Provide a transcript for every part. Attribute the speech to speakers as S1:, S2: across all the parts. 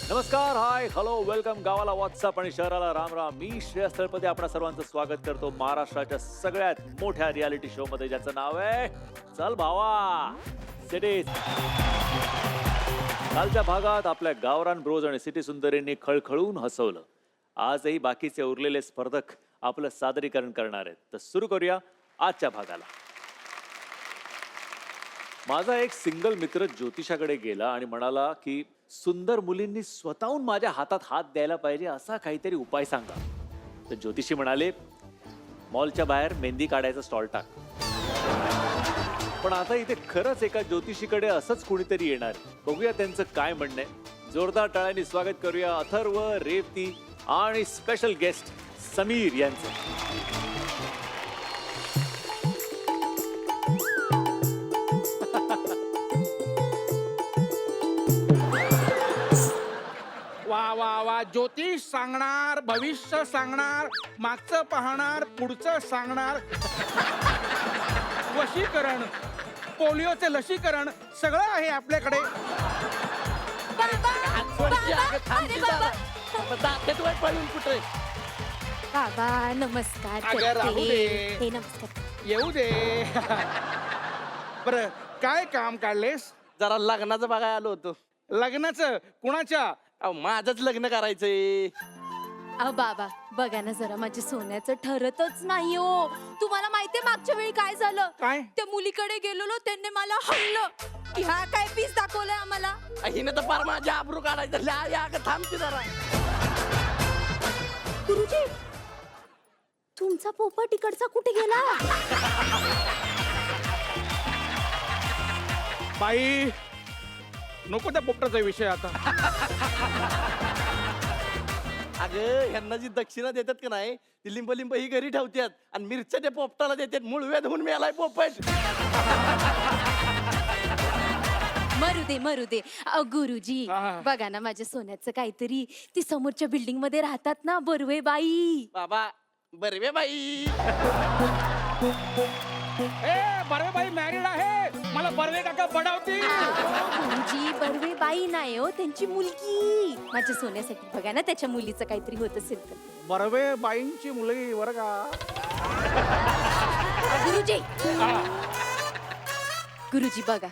S1: नमस्कार, हाय, hello, welcome. गावाला WhatsApp आणि शहराला राम राम. मी श्रेयस तळपदे आपणा सर्वांचं स्वागत करतो महाराष्ट्राच्या सगळ्यात मोठ्या रियालिटी शो मध्ये, ज्याचं नाव आहे चल भावा सिटीज. कालच्या भागात आपल्या गावरान ब्रोज आणि सिटी सुंदरींनी खळखळून हसवलं. आजही बाकीचे उरलेले स्पर्धक आपलं सादरीकरण करणार आहेत. तर सुरू करूया आजच्या भागाला. माझा एक सिंगल मित्र ज्योतिषाकडे गेला आणि म्हणाला की सुंदर मुलींनी स्वतःहून माझ्या हातात हात द्यायला पाहिजे, असा काहीतरी उपाय सांगा. तर ज्योतिषी म्हणाले, मॉलच्या बाहेर मेहंदी काढायचा स्टॉल टाक. पण आता इथे खरंच एका ज्योतिषीकडे असंच कुणीतरी येणार. बघूया त्यांचं काय म्हणणं आहे. जोरदार टाळ्यांनी स्वागत करूया अथर्व, रेवती आणि स्पेशल गेस्ट समीर यांचं.
S2: वा वा वा, ज्योतिष सांगणार, भविष्य सांगणार, मागचं पाहणार, पुढचं सांगणार, वशीकरण, पोलिओचे लसीकरण सगळं आहे आपल्याकडे.
S3: बाबा नमस्कार
S2: अगं,
S3: करते.
S2: राहू दे.
S3: हे नमस्कार.
S2: येऊ दे. बर, काय काम काढलेस?
S4: जरा लग्नाचं बघायला आलो होतो.
S2: लग्नाचं? कुणाच्या?
S4: अहो, माझंच लग्न करायचंय.
S3: अहो बाबा बघा ना जरा, माझ्या सोन्याचं ठरतच नाही हो. तुम्हाला माहितीये मागच्या वेळी काय झालं?
S2: काय?
S3: त्या मुलीकडे गेलेलो, त्यांनी मला हल्लं की हा काय पीस दाखवलाय आम्हाला.
S4: हिनं तर फार माझ्या आबरू काढायचं. थांबते जरा.
S3: गुरुजी, तुमचा पोपट इकडचा कुठे गेला?
S2: बाई, नको त्या पोपटाचा विषय आता.
S4: अगं, ह्यांना जी दक्षिणा देतात का नाही, ती लिंब लिंब ही घरी ठेवतात आणि मिरच्या त्या पोपटाला देतात. मुळव्या धुवून मिळालाय पोपट.
S3: मरू दे. अहो गुरुजी,
S2: हा.
S3: बघा ना माझ्या सोन्याचं काहीतरी. ती समोरच्या बिल्डिंग मध्ये राहतात ना, बर्वे बाई.
S4: बाबा, बरवे बाई.
S2: ए, बर्वे बाई मॅरिड आहे. मला बर्वे काका बडावती.
S3: गुरुजी, बर्वे बाई नाही हो, त्यांची मुलगी. माझ्या सोन्यासाठी बघा ना, त्याच्या मुलीचं काहीतरी होत असेल तर.
S2: बर्वे बाईंची मुलगी बर का?
S3: गुरुजी, गुरुजी बघा,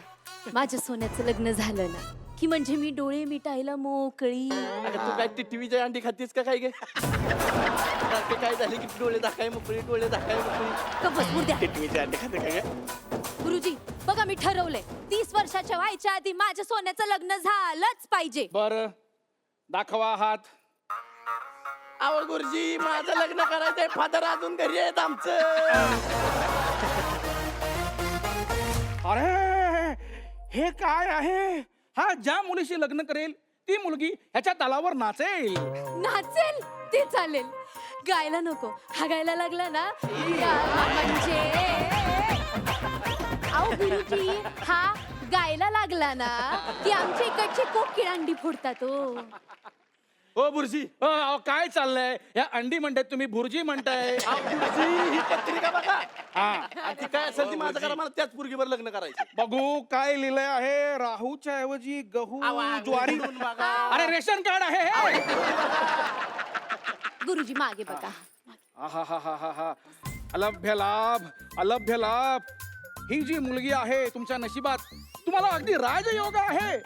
S3: माझ्या सोन्याचं लग्न झालं ना की म्हणजे मी डोळे मिटायला मोकळी.
S4: अगं, तू काय टिटवीच्या अंडी खातीस का काय गे? सारखे काय झाले की डोळे दाखाय मोकळी, डोळे दाखाय मोकळी.
S3: कबस मुर्द्या.
S4: टिटवीचे अंडे खाते काय गे?
S3: गुरुजी बघा, मी ठरवलंय 30 वर्षाच्या व्हायच्या आधी माझ्या सोन्याचं लग्न झालंच पाहिजे.
S2: बर, दाखवा हात.
S4: अहो गुरुजी, माझं लग्न करायचंय. फादर अजून घरी आहेत आमचं.
S2: अरे, हे काय आहे? हा ज्या मुलीशी लग्न करेल ती मुलगी ह्याच्या तालावर नाचेल.
S3: नाचेल ते चालेल, गायला नको. हा गायला लागला ना म्हणजे अहो गुरुजी, हा गायला लागला ना ती आमच्या इकडची कोकिळ अंडी फोडतात हो.
S2: ओ बुर्जी, अहो, काय चाललंय? या अंडी म्हणताय तुम्ही, बुर्जी म्हणताय.
S4: ही पत्रिका बघा.
S2: हा,
S4: आणि ती काय असेल ती माझं करा. मला त्याच पोरगीवर लग्न करायचं.
S2: बघू काय लिहिलंय आहे. राहूच्या ऐवजी गहू, ज्वारी.
S4: बघा.
S2: अरे, रेशन कार्ड आहे हे.
S3: गुरुजी मागे बघा.
S2: आहाहाहाहा. अलभ्य लाभ, अलभ्य लाभ. ही जी मुलगी आहे तुमच्या नशिबात, तुम्हाला अगदी राजयोग आहे.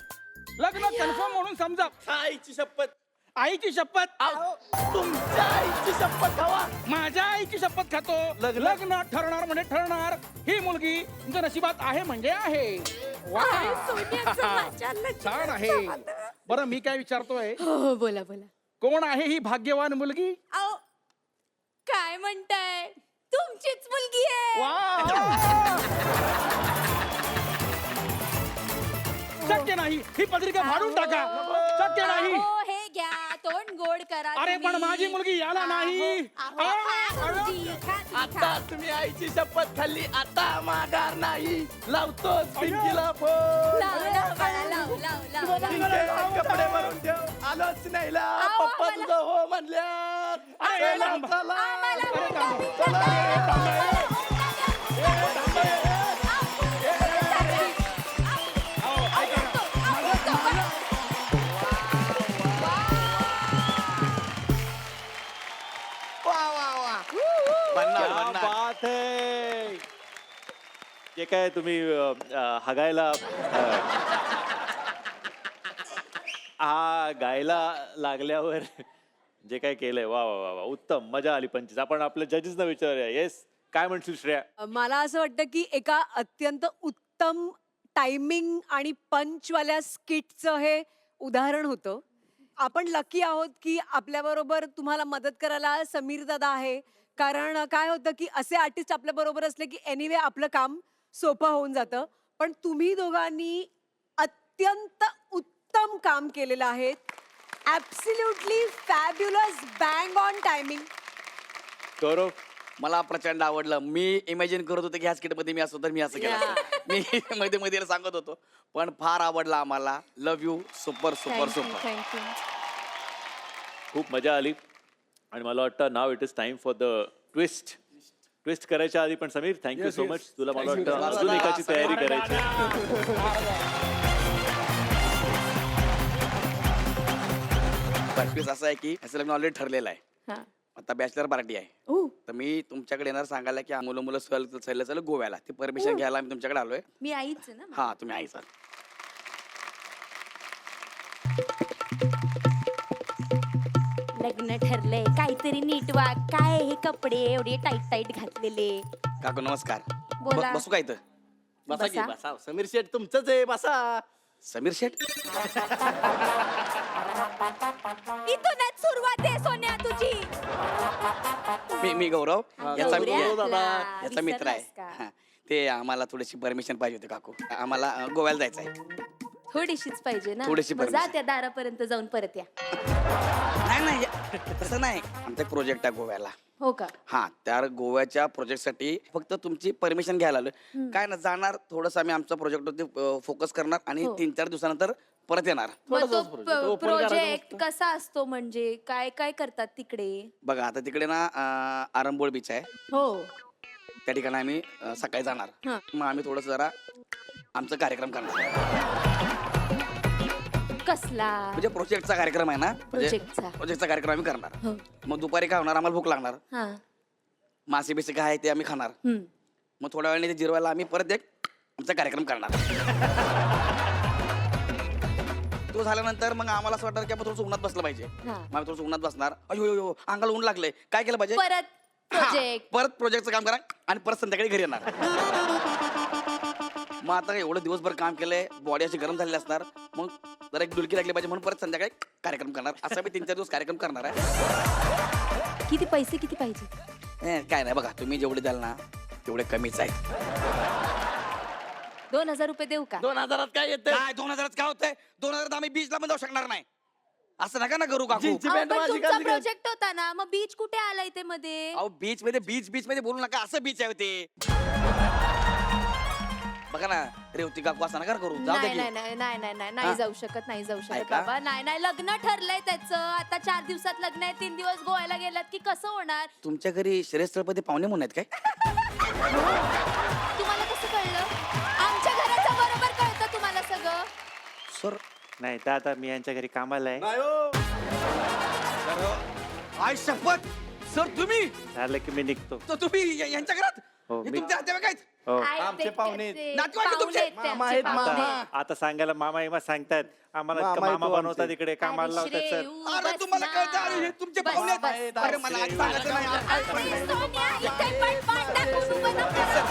S2: लग्न कन्फर्म म्हणून समजा.
S4: आईची शपथ.
S2: आईची शपथ.
S4: अहो, तुमच्या आईची शपथ हवा.
S2: माझ्या आईची शपथ खातो. लग्न ठरणार म्हणजे ठरणार. ही मुलगी तुमच्या नशिबात आहे म्हणजे आहे. वा.
S3: अरे, सोन्याचं माझ्या लग्नाचं
S2: छान आहे. बरं, मी काय विचारतोय,
S3: हो बोला बोला.
S2: कोण आहे ही भाग्यवान मुलगी?
S3: अहो काय म्हणताय, तुमचीच मुलगी आहे.
S2: वा. शक्य नाही, ही पत्रिका फाडून टाका. शक्य नाही.
S3: अहो, हे घ्या, तोंड गोड करा.
S2: अरे, पण
S3: तुम्ही.
S2: माझी मुलगी याला नाही.
S3: अहो, खा, गुरुजी, खा, खा.
S4: आता तुम्ही आईची शपथ खाल्ली, आता माघार नाही. लावतोच पिंकीला फोन.
S3: लाव, लाव, बाळा, लाव, लाव, लाव, लाव.
S4: पिंके, कपडे भरून ठेव. आलोच नाही ला.
S3: अहो,
S4: पप्पा
S3: आम्हाला-
S4: तुझं हो म्हणल्यात.
S2: अरे,
S4: चला,
S2: लांब.
S4: चला.
S3: आम्हाला
S2: अरे,
S3: मुलगा
S2: थांबा.
S3: बिलगा
S2: चला,
S3: नाही.
S2: थांबा.
S1: जे काय तुम्ही हगायला हा गायला लागल्यावर जे काय केलंय वा वा वा वा उत्तम मजा आली पंचवीस. आपण आपल्या जजेसना विचारूया. येस काय म्हणशील श्रेया?
S5: मला असं वाटतं की एका अत्यंत उत्तम टायमिंग आणि पंचवाल्या स्किटचं हे उदाहरण होतं. आपण लकी आहोत की आपल्याबरोबर तुम्हाला मदत करायला समीर दादा आहे. कारण काय होतं की असे आर्टिस्ट आपल्याबरोबर असले की एनिवे आपलं काम सोपं होऊन जातं. पण तुम्ही दोघांनी अत्यंत उत्तम काम केलेलं आहे. Absolutely fabulous, bang on timing.
S1: Gaurav
S6: मला प्रचंड आवडलं. मी इमॅजिन करत होतो की ह्या स्किटमध्ये मी असतो तर मी असं केलं असतं. मी मध्ये मध्ये सांगत होतो पण फार आवडलं आम्हाला. Love you. Super super super.
S3: Thank you.
S1: खूप मजा आली आणि मला वाटतं now it is time for the twist. Twist करायच्या आधी पण समीर थँक्यू सो मच. तुला मला वाटतं अजून एकाची तयारी करायची.
S6: पंचवीस असं आहे की ह्याचं लग्न ऑलरेडी ठरलेलं आहे.
S3: हा.
S6: आता बॅचलर पार्टी आहे.
S3: ओ,
S6: तर मी तुमच्याकडे येणार सांगायला की मुलं मुलं चाललं गोव्याला. ते परमिशन घ्यायला मी तुमच्याकडे आलोय.
S3: मी आईच आहे ना.
S6: हा तुम्ही आईचा.
S3: लग्न ठरलंय काहीतरी नीट वाग. काय हे कपडे एवढे टाईट टाईट घातलेले.
S6: काकू नमस्कार.
S3: बोला.
S6: बसू काय इथं?
S4: बसा की
S3: बसा.
S4: बसा. समीर शेठ तुमचंच आहे बसा.
S6: समीर शेठ.
S3: इथूनच सुरुवात आहे सोन्या तुझी.
S6: मी गौरव याचा
S3: गौऱ्या आपला.
S6: याचा मित्र आहे.
S3: विसरलास का?
S6: हा. ते आम्हाला थोडीशी परमिशन पाहिजे होती काकू. आम्हाला गोव्याला जायचं आहे.
S3: थोडीशीच पाहिजे ना.
S6: थोडीशी
S3: मग जा
S6: permission.
S3: त्या दारापर्यंत जाऊन परत या.
S6: नाही नाही तसं नाही. आमचा प्रोजेक्ट आहे गोव्याला.
S3: हो का?
S6: हा त्या गोव्याच्या प्रोजेक्टसाठी फक्त तुमची परमिशन घ्यायला आलोय. काय ना जाणार थोडंसं आम्ही आमच्या प्रोजेक्टवरती फोकस करणार आणि
S3: हो.
S6: 3-4 दिवसानंतर परत येणार.
S3: मग तो
S4: Open करायचं
S3: प्रोजेक्ट कसा असतो म्हणजे काय काय करतात तिकडे?
S6: बघा आता तिकडे ना आरंबोळ बीच आहे.
S3: हो.
S6: त्या ठिकाणी आम्ही सकाळी जाणार.
S3: हा.
S6: मग आम्ही थोडंसं जरा आमचा कार्यक्रम करणार.
S3: कसला?
S6: म्हणजे प्रोजेक्टचा कार्यक्रम आहे ना.
S3: प्रोजेक्टचा.
S6: प्रोजेक्टचा कार्यक्रम आम्ही करणार.
S3: हो.
S6: मग दुपारी काय होणार आम्हाला भूक लागणार.
S3: हा.
S6: मासे बिसे काय आहे ते आम्ही खाणार.
S3: हम्म.
S6: मग थोड्या वेळाने ते जिरवायला आम्ही परत एक आमचा कार्यक्रम करणार. तो झाल्यानंतर मग आम्हाला असं वाटणार की आपण थोडंसं उन्हात बसलं पाहिजे.
S3: हा.
S6: मग आम्ही थोडंसं उन्हात बसणार. अयो अंगाला ऊन लागलंय काय केलं पाहिजे.
S3: परत
S6: हा,
S3: प्रोजेक्ट.
S6: परत प्रोजेक्टचं काम करा आणि परत संध्याकाळी घरी येणार. मग आता एवढं दिवसभर काम केलंय बॉडी अशी गरम झालेली असणार. मग जरा एक डुलकी लागली पाहिजे म्हणून परत संध्याकाळी कार्यक्रम करणार. असा मी 3-4 दिवस कार्यक्रम करणार आहे.
S3: किती पैसे किती पाहिजे?
S6: काय नाही बघा तुम्ही जेवढे द्याल ना तेवढे कमीच आहेत.
S3: 2000 रुपये देऊ का?
S4: 2000 काय येते?
S6: काय 2000 काय होतंय? 2000 आम्ही बीचला पण जाऊ शकणार नाही. असं नका ना करू काकू.
S4: जीन्सची
S3: अहो,
S4: पॅन्ट
S3: पण
S4: माझी
S3: तुमचा
S4: घालली का?
S3: प्रोजेक्ट होता ना मग बीच कुठे आलाय ते मध्ये?
S6: अहो बीच मध्ये बोलू नका. असं बीच आहे ते. बघा ना रेवती काकू असं नका करू. जाऊ दे
S3: नाही
S6: की.
S3: नाही नाही नाही नाही नाही नाही
S6: हा?
S3: जाऊ शकत नाही जाऊ शकत
S6: ऐका.
S3: बाबा. नाही नाही लग्न ठरलंय त्याचं. आता 4 दिवसात लग्न आहे. 3 दिवस गोव्याला गेलात की कसं होणार?
S6: तुमच्या घरी श्रेयस्थळपती पाहुणे म्हणून आहेत काय?
S3: तुम्हाला कसं कळलं? आमच्या घराचं बरोबर कळतं तुम्हाला सगळं.
S6: सर
S1: नाही तर आता मी यांच्या घरी कामाला आहे.
S4: नाही हो.
S6: आय शपथ. सर तुम्ही
S1: झालं की मी निघतो.
S6: तर तुम्ही यांच्या घरात
S1: हो,
S6: हे
S1: मी-
S6: तुमच्या नातेवाईक आहेत?
S1: हो.
S3: आहेत
S4: आमचे
S3: ते-
S4: पाहुणे आहेत.
S3: ते-
S6: नातेवाईक आहे तुमचे?
S3: पाहुणे आहेत ते
S4: मामा
S3: आमचे
S4: आहेत,
S3: पाहुणे.
S4: मामा.
S1: आता सांगायला मामा इमा सांगतात आम्हाला
S4: मामा
S1: इतकं
S4: आहेत
S1: मामा
S4: तो
S1: बनवतात
S4: आमचे.
S1: इकडे कामाला लावतात सर.
S6: अरे तुम्हाला कळतं अरे हे तुमचे पाहुणे आहेत.
S3: बस,
S6: अरे मला आज सांगायचं नाही.
S3: अरे सोन्या, इथे पण पाठ टाकून उभं नको राहू.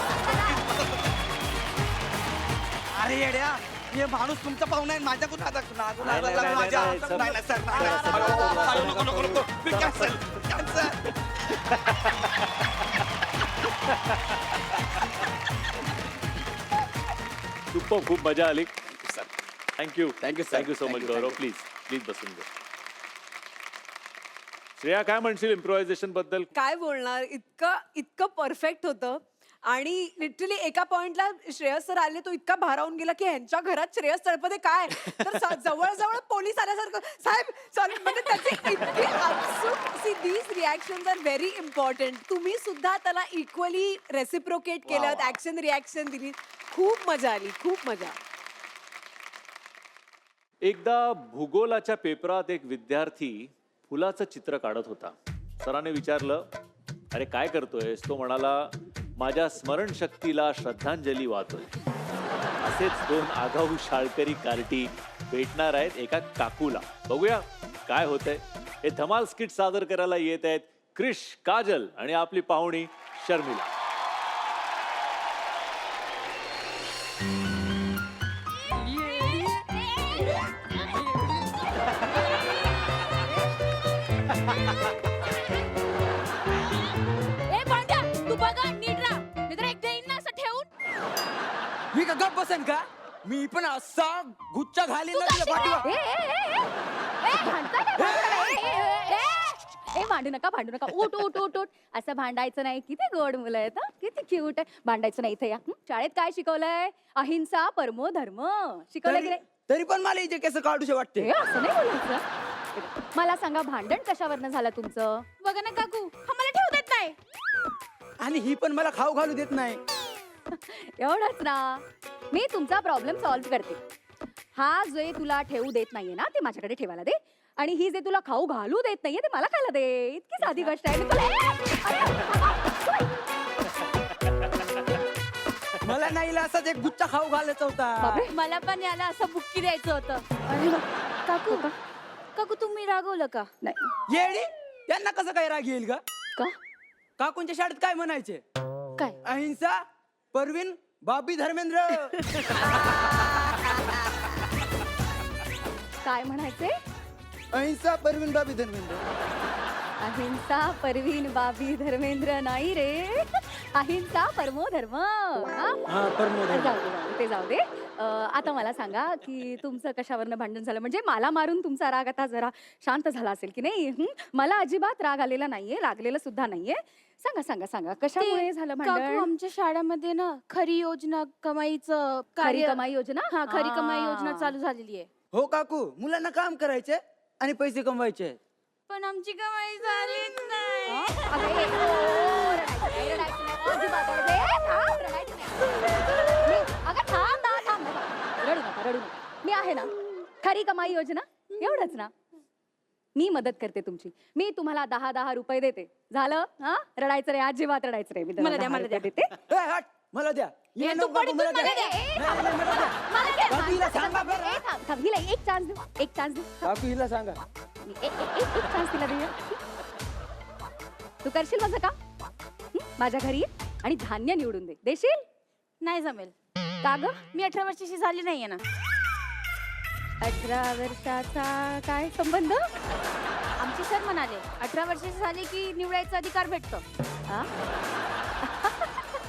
S6: अरे येड्या हे माणूस तुमचा पाहुणा आहे. माझ्या कुठं आता नागू
S1: नाही,
S6: लागला
S1: नाही,
S6: माझ्या.
S1: नाही, नाही,
S6: नाही, नाही, सर, नाही, नाही, नको, नको, नको, नको. मी cancel, cancel.
S1: खूप मजा आली.
S6: Sir
S1: thank you
S6: Thank you, sir.
S1: Thank you so
S6: Thank
S1: much
S6: you,
S1: Gaurav.
S6: thank you.
S1: Please बसून घे. श्रेया काय म्हणशील इम्प्रोव्हायझेशन बद्दल?
S5: काय बोलणार. इतकं परफेक्ट होतं. आणि लिटरली एका पॉइंटला श्रेयस सर आले तो इतका भारावून गेला की ह्यांच्या घरात श्रेयस तळपदे काय तर जवळ पोलीस आल्यासारखं साहेब सॉरी म्हणजे त्याचे इतके आपसूक see these reactions are very important. तुम्ही सुद्धा त्याला इक्वली रेसिप्रोकेट केलं ऍक्शन रिॲक्शन दिली. खूप मजा आली. खूप मजा.
S1: एकदा भूगोलाच्या पेपरात एक विद्यार्थी फुलाचं चित्र काढत होता. सरांनी विचारलं अरे काय करतोयस? तो म्हणाला माझ्या स्मरणशक्तीला श्रद्धांजली वाहतोय. असेच 2 आगाऊ शाळकरी कार्टी भेटणार आहेत एका काकूला. बघूया काय होतंय. हे धमाल स्किट सादर करायला येत आहेत क्रिश, काजल आणि आपली पाहुणी शर्मिला.
S3: ए भांड्या, तू बघा नीट राहा नाहीतर एकदा येईन ना असं ठेवून.
S7: मी का गप बसेन का? मी पण असा गुच्चा घालीन ना तुझ्या पाठीवर.
S3: भांडू नका भांडू नका. उठ उठ उठ उठ. असं भांडायचं नाही. किती गोड मुलं आहेत हं? किती क्यूट आहे. भांडायचं नाही इथे या. शाळेत काय शिकवलंय? अहिंसा परमो धर्म शिकवलंय की नाही?
S7: तरी पण मला इथे केस काढूशे वाटते.
S3: हे असं नाही बोलायचं. मला सांगा भांडण कशावरनं झालं तुमचं? बघा ना काकू, आम्हाला ठेवू देत नाही.
S7: आणि ही पण मला खाऊ घालू देत नाही.
S3: एवढंच ना. मी तुमचा प्रॉब्लेम सॉल्व्ह करते. हा जे तुला ठेवू देत नाहीये ना ते माझ्याकडे ठेवायला दे. आणि ही जे तुला खाऊ घालू देत नाहीये ते मला खायला दे. इतकी साधी गोष्ट आहे. मी
S7: मला नाही असाच एक गुच्चा खाऊ घालायचा होता.
S3: बापरे, मला पण याला असं बुक्की द्यायचं होतं. आणि काकू काकू तुम्ही रागवलं का? नाही.
S7: येडी त्यांना कसं काय राग येईल का?
S3: का?
S7: काकूंच्या शाळेत काय म्हणायचे?
S3: काय?
S7: अहिंसा परवीन बाबी धर्मेंद्र.
S3: काय म्हणायचे?
S7: अहिंसा परवीन बाबी धर्मेंद्र.
S3: अहिंसा परवीन बाबी धर्मेंद्र नाही रे. अहिंसा परमो धर्म.
S7: हा परमो धर्म.
S3: जाऊ दे, जाऊ दे, ते जाऊ दे. आता मला सांगा की तुमचं कशावरनं भांडण झालं? म्हणजे मला मारून तुमचा राग आता जरा शांत झाला असेल की नाही? मला अजिबात राग आलेला नाहीये, लागलेला सुद्धा नाहीये. सांगा सांगा सांगा कशामुळे झालं भांडण?
S8: आमच्या शाळेमध्ये ना खरी योजना कमाईचं
S3: खरी कमाई योजना.
S8: हा खरी कमाई योजना चालू झालेली आहे.
S7: हो काकू, मुलांना काम करायचे आणि पैसे कमवायचे.
S8: पण आमची कमाई झालीच नाही.
S3: अगं, रडायचं नाही, रडायचं नाही. अजिबात रडायचं नाही. अगं, थांब. रडू नका. मी आहे ना. खरी कमाई योजना एवढंच ना. मी मदत करते तुमची. मी तुम्हाला 10 रुपये देते. झालं? हा, रडायचं रे, अजिबात रडायचं रे. मी
S8: मला द्या,
S3: 10
S8: मला द्या.
S3: रुपये देते.
S7: ए, हट, मला द्या. ये
S3: तू
S7: नको
S3: पडी,
S7: काकू, मला
S3: तू मला
S7: द्या.
S3: द्या. ए,
S7: नाही, नाही, मला द्या.
S3: मला द्या.
S7: काकू, हिला सांगा बरं.
S3: ए, थांब. हिला एक चान्स देऊ.
S7: काकू हिला सांगा.
S3: एक चान्स तिला देऊया. तू करशील माझं का? माझ्या घरी ये आणि धान्य निवडून दे. देशील?
S8: नाही जमेल.
S3: का ग?
S8: मी 18 वर्षाची झाली नाहीये ना.
S3: 18 वर्षाचा काय संबंध?
S8: आमचे सर म्हणाले 18 वर्षाची झाली की निवडायचा अधिकार भेटतो.
S3: हा?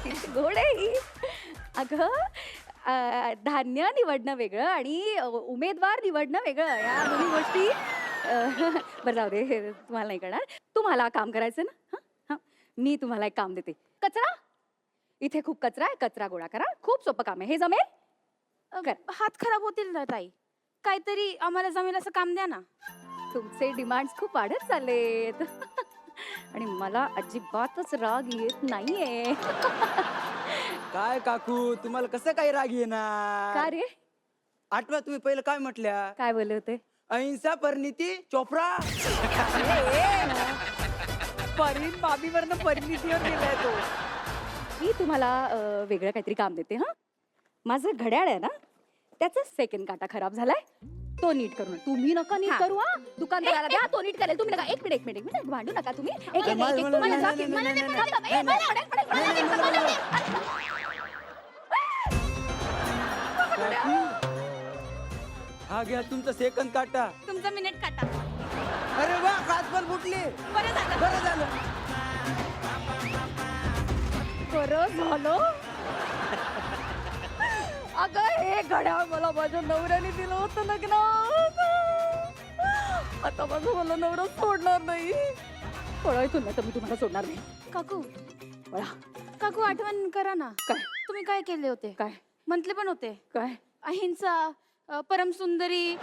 S3: किती गोड आहे ही. अगं, धान्य निवडणं वेगळं आणि उमेदवार निवडणं वेगळं. या दोन्ही गोष्टी बरं जाऊ दे. हे तुम्हाला नाही करणार. तुम्हाला काम करायचं ना. हा हा, मी तुम्हाला एक काम देते. कचरा, इथे खूप कचरा आहे. कचरा गोळा करा. खूप सोपं काम आहे. हे जमेल? कर.
S8: हात खराब होतील ना ताई. काहीतरी आम्हाला जमेल असं काम द्या ना.
S3: तुमचे डिमांड्स खूप वाढत चाललेत. आणि मला अजिबातच राग येत नाहीये.
S7: काय काकू, तुम्हाला कसं काही राग येणार?
S3: का रे?
S7: आठवा तुम्ही पहिलं काय म्हटल्या?
S3: काय बोलले होते?
S7: अहिंसा परिणिती चोप्रा.
S5: परीन बाबीवरनं परिणितीवर गेलाय तो.
S3: मी तुम्हाला वेगळं काहीतरी काम देते. हा, माझं घड्याळ आहे ना, त्याचा सेकंड काटा खराब झालाय. तो नीट करू नका. तुम्ही नका नीट करू. हा, दुकानदाराला द्या, तो नीट करेल. तुम्ही नका. एक मिनिट भांडू नका तुम्ही. एक तुम्हाला जा की. मला नाही,
S7: हा घ्या तुमचा सेकंद काटा.
S8: तुमचा मिनिट काटा.
S7: अरे वा, काच पण फुटली.
S8: बरं झालं.
S7: बरं झालं.
S3: खरं झालं. अगं, हे घड्याळ मला माझ्या नवऱ्याने दिलं होतं लग्नात. आता माझं मला नवरा सोडणार नाही. पळा इथून, नाही तर मी तुम्हाला सोडणार नाही.
S8: काकू
S3: पळा.
S8: काकू आठवण करा ना.
S3: काय?
S8: तुम्ही काय केले होते?
S3: काय?
S8: म्हटले पण होते
S3: काय?
S8: अहिंसा परम सुंदरी.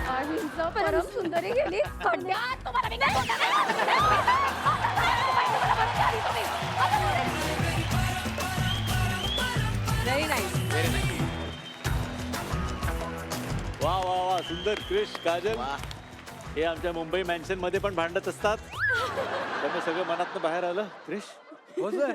S3: अहिंसा परम सुंदरी गेली. खड्ड्यात तुम्हाला मी नाही सोडणार.
S5: नाही.
S1: वा सुंदर. क्रिश, काजल, हे आमच्या मुंबई मॅन्शन मध्ये पण भांडत असतात. त्यामुळे सगळं मनातनं बाहेर आलं. क्रिश,
S7: हो सर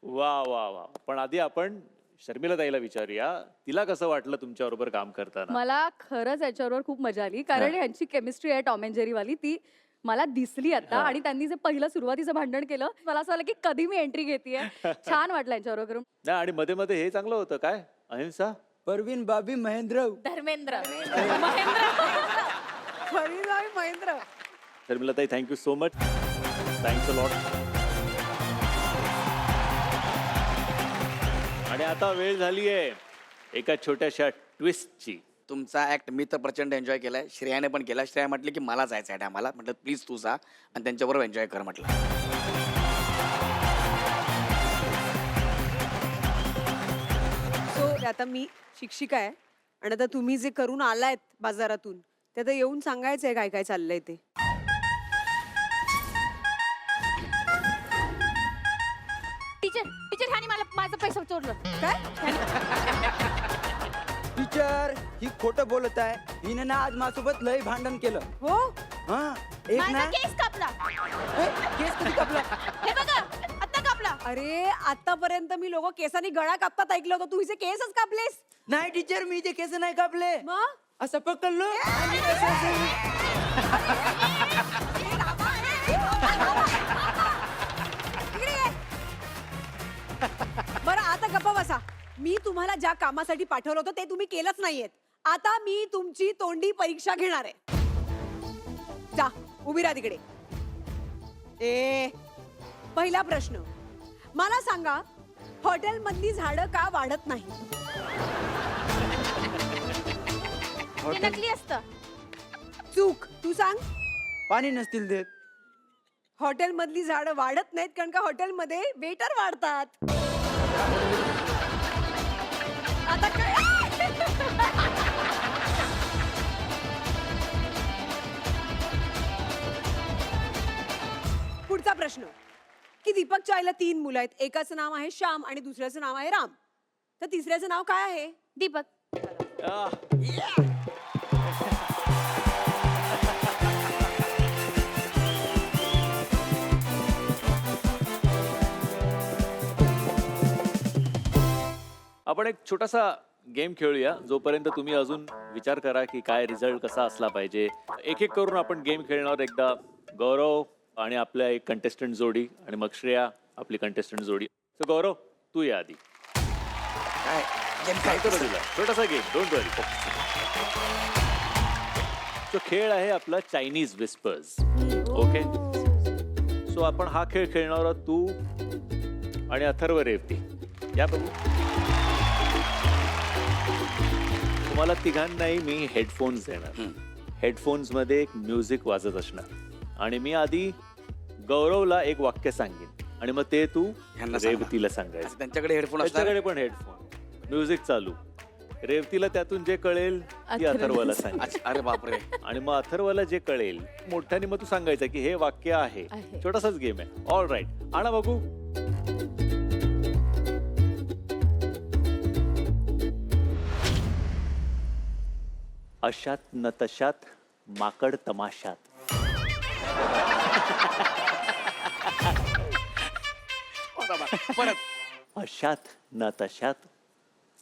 S1: वा वा वा. पण आधी आपण शर्मिला ताईला विचारूया, तिला कसं वाटलं तुमच्याबरोबर काम करताना?
S3: मला खरंच याच्याबरोबर खूप मजा आली कारण यांची केमिस्ट्री आहे टॉम अँड जेरी वाली ती मला दिसली आता आणि त्यांनी जे पहिलं सुरुवातीचं भांडण केलं मला असं वाटलं की कधी मी एंट्री घेतेय. छान वाटलं यांच्याबरोबर करून.
S1: नाही आणि मध्ये मध्ये हे चांगलं होतं काय अहिंसा.
S7: परवीन बाबी महेंद्र
S8: धर्मेंद्र
S5: फरीदाई महेंद्र.
S1: शर्मिला ताई thank you so much. Thanks a lot. आणि आता वेळ झाली आहे एका छोट्याशा ट्विस्टची.
S6: तुमचा ऍक्ट मी तर प्रचंड एन्जॉय केलाय, श्रेयाने पण केला. श्रेया म्हटली की मला जायचं आहे आम्हाला, म्हटलं प्लीज तू जा आणि त्यांच्याबरोबर एन्जॉय कर म्हटलं.
S5: सो आता मी शिक्षिका आहे आणि आता तुम्ही जे करून आलायत बाजारातून ते आता येऊन सांगायचंय काय काय चाललंय ते.
S8: टीचर टीचर ह्याने मला माझा पैसा चोरलं.
S5: काय
S7: टीचर ही खोटं बोलत आहे. हिने ना आज माझ्यासोबत लय भांडण केलं.
S5: हो
S7: हा एक
S8: माझा
S7: ना
S8: केस कापला.
S7: केस कधी कापला?
S8: हे बघा आता कापला.
S5: अरे आतापर्यंत मी लोक केसानी गळा कापतात ऐकलं होतं तू हिचे केसच कापलेस.
S7: नाही टीचर मी ते केस नाही कापले.
S5: मग
S7: असं पकडलो आणि
S5: इकडे ये. बरं आता गप्पा बसा. मी तुम्हाला ज्या कामासाठी पाठवलं होतं ते तुम्ही केलंच नाहीयेत. आता मी तुमची तोंडी परीक्षा घेणार आहे. जा उभी राहा तिकडे. ए पहिला प्रश्न मला सांगा हॉटेल मधली झाडं का वाढत नाही?
S8: ते नकली असतं.
S5: चूक. तू सांग.
S7: पाणी नसतील देत.
S5: हॉटेल मधली झाडं वाढत नाहीत कारण का हॉटेलमध्ये वेटर वाढतात. आता काय पुढचा प्रश्न की दीपकच्या आईला 3 मुलं आहेत. एकाचं नाव आहे श्याम आणि दुसऱ्याचं नाव आहे राम. तर तिसऱ्याचं नाव काय आहे?
S8: दीपक.
S1: आपण एक छोटासा गेम खेळूया जोपर्यंत तुम्ही अजून विचार करा की काय रिझल्ट कसा असला पाहिजे. एक एक करून आपण गेम खेळणार. एकदा गौरव आणि आपल्या एक कंटेस्टंट जोडी आणि मग श्रेया आपली कंटेस्टंट जोडी. सो गौरव तू या आधी.
S6: काय गेम काय
S1: सांगतो ना तुला छोटासा गेम. डोंट वरी. तो खेळ आहे आपला चायनीज विस्पर्स. ओके सो आपण हा खेळ खेळणार आहोत तू आणि अथर्व रेवती. या बघू. तुम्हाला तिघांनाही मी हेडफोन्स देणार. हेडफोन्स मध्ये एक म्युझिक वाजत असणार आणि मी आधी गौरवला एक वाक्य सांगेन आणि मग ते तू
S6: ह्यांना सांगा.
S1: रेवतीला सांगायचं.
S6: त्यांच्याकडे हेडफोन असणार.
S1: त्याच्याकडे पण हेडफोन. म्युझिक चालू. रेवतीला त्यातून जे कळेल ती अथर्वला सांग.
S6: अच्छा, अरे बापरे.
S1: आणि मग अथर्वला जे कळेल मोठ्याने मग तू सांगायचं की हे वाक्य आहे. छोटासाच गेम आहे. ऑल राईट आणा बघू. अशात न तशात माकड तमाशात.
S6: परत.
S1: अशात न तशात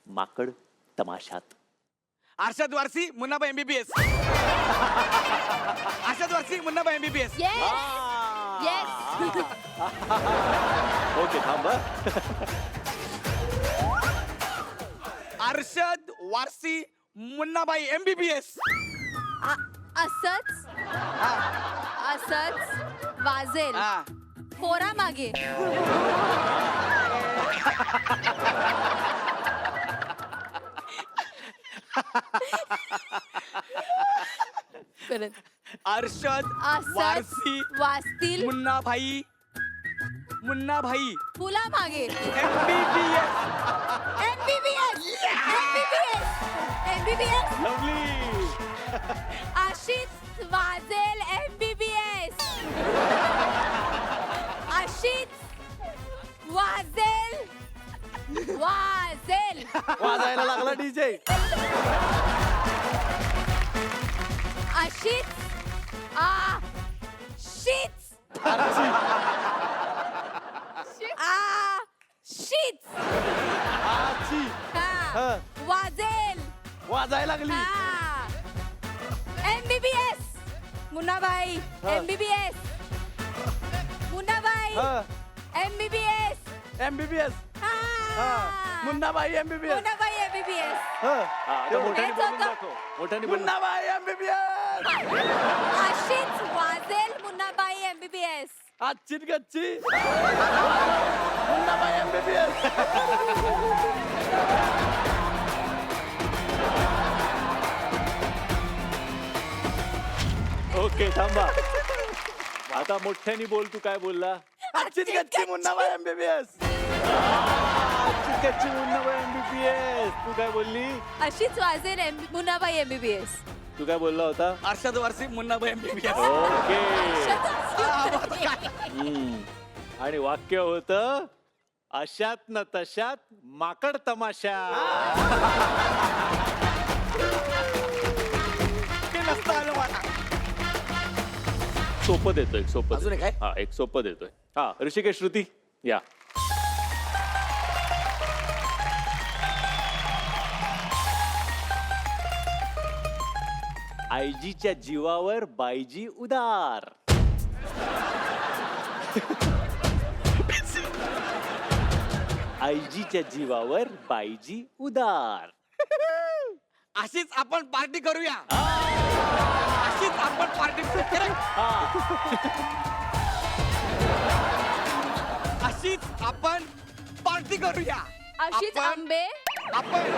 S1: माकड तमाशात.
S6: Arshad Warsi Munnabhai MBBS. Arshad Warsi Munnabhai MBBS.
S8: Yes yes.
S1: Okay थांबा.
S6: अर्षद वारसी मुन्नाबाई MBBS.
S8: असंच असंच वाजेल
S6: हा.
S8: पोरा मागे. परत.
S6: अर्षद
S8: असंच
S6: वारसी
S8: वाजतील
S6: मुन्नाभाई
S8: फुला मागे.
S6: MBBS.
S8: MBBS
S1: lovely.
S8: अशीच वाजेल MBBS. अशीच वाजेल
S4: वाजायला लागला डीजे.
S8: अशीच
S5: शीच
S4: आची. हा.
S5: वाजेल
S4: वाजायला लागली.
S5: MBBS मुन्नाबाई
S4: हा.
S5: MBBS Munna Bhai MBBS
S4: MBBS. Munna Bhai MBBS.
S5: Munna Bhai MBBS
S1: हा, आता मोठ्याने
S5: हेच
S1: बोलून
S5: होतं.
S1: दाखव. मोठ्याने बोलून.
S4: मुन्नाबाई एमबीबीएस.
S5: अशीच वाजेल मुन्नाबाई MBBS
S4: आजची गच्ची. मुन्नाबाई एमबीबीएस.
S1: ओके थांबा. आता मोठ्याने बोल. तू काय बोलला?
S4: आजची गच्ची मुन्नाबाई एमबीबीएस.
S1: चिकटची मुन्नाबाई MBBS. तू काय बोलली?
S5: अशीच वाजेल मुन्नाबाई MBBS
S1: तू काय बोलला होता?
S6: अर्षद वारसी मुन्नाबाई MBBS.
S1: ओके. आणि वाक्य होत अशात न तशात माकड तमाशा.
S6: ते नसतं आलं मला.
S1: सोपं देतोय. सोपं
S6: अजून एक
S1: देतोय.
S6: आहे?
S1: हा एक सोपं देतोय. हा ऋषिकेश श्रुती या. आईजीच्या जीवावर बाईजी उदार. आईजीच्या जीवावर बाईजी उदार.
S6: अशीच आपण पार्टी करूया. अशीच आपण पार्टी अशीच आपण पार्टी करूया.
S5: अशीच
S6: आपण-
S5: आंबे
S6: आपण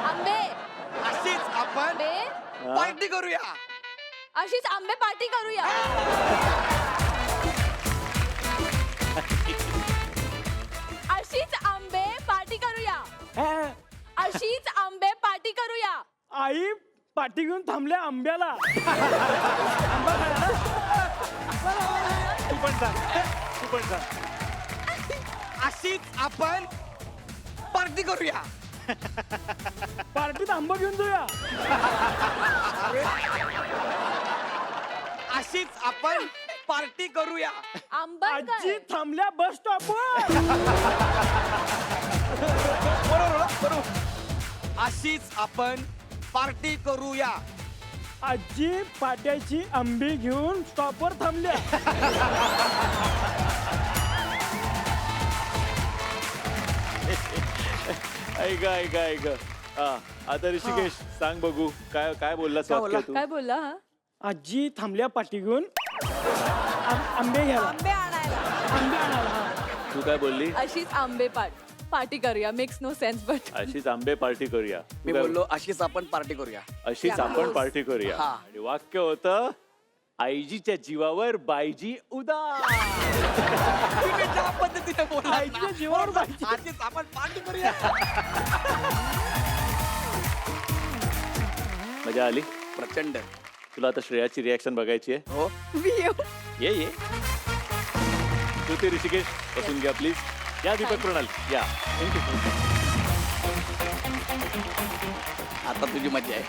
S5: आंबे
S6: अशीच आपण
S5: आंबे
S6: पार्टी करूया.
S5: अशीच आंबे पार्टी करूया अशीच आंबे पार्टी करूया अशीच आंबे पार्टी करूया
S7: आई पाठी घेऊन थांबल्या आंब्याला.
S1: तू पण सांग. तू पण सांग.
S6: अशीच आपण पार्टी करूया.
S7: पार्टीत आंबा घेऊन जाऊया.
S6: अशीच आपण पार्टी करूया.
S5: आंबट
S7: आजी थांबल्या बस स्टॉपवर.
S6: बरोबर. अशीच आपण पार्टी करूया.
S7: आजी पाट्याची आंबी घेऊन स्टॉपवर थांबल्या.
S1: ऐका ऐका ऐका. हा आता ऋषिकेश सांग बघू काय काय बोललास वाक्य तू?
S5: काय बोलला हा
S7: आजी थांबल्या पाठी घेऊन आंबे घ्यायला.
S5: आंबे आणायला
S7: आंबे आणायला. हा.
S1: तू काय बोलली?
S5: अशीच आंबे पार्टी करूया मेक्स नो सेन्स बट
S1: अशीच आंबे पार्टी करूया. तू
S6: मी
S1: काय-
S6: बोललो अशीच आपण पार्टी करूया.
S1: अशीच आपण पार्टी करूया.
S6: हा.
S1: आणि वाक्य होतं आईजीच्या जीवावर बाईजी उदार.
S6: तुम्ही ज्या पद्धतीने बोलला
S7: आईच्या जीवावर बाईची.
S6: अशीच आपण पार्टी करूया.
S1: मजा आली?
S6: प्रचंड.
S1: तुला आता श्रेयाची रिॲक्शन बघायची आहे?
S6: हो.
S1: ये ये. श्रुती ऋषिकेश बसून घ्या प्लीज. या दीपक प्रणाल या. थँक्यू.
S6: आता तुझी मजा आहे.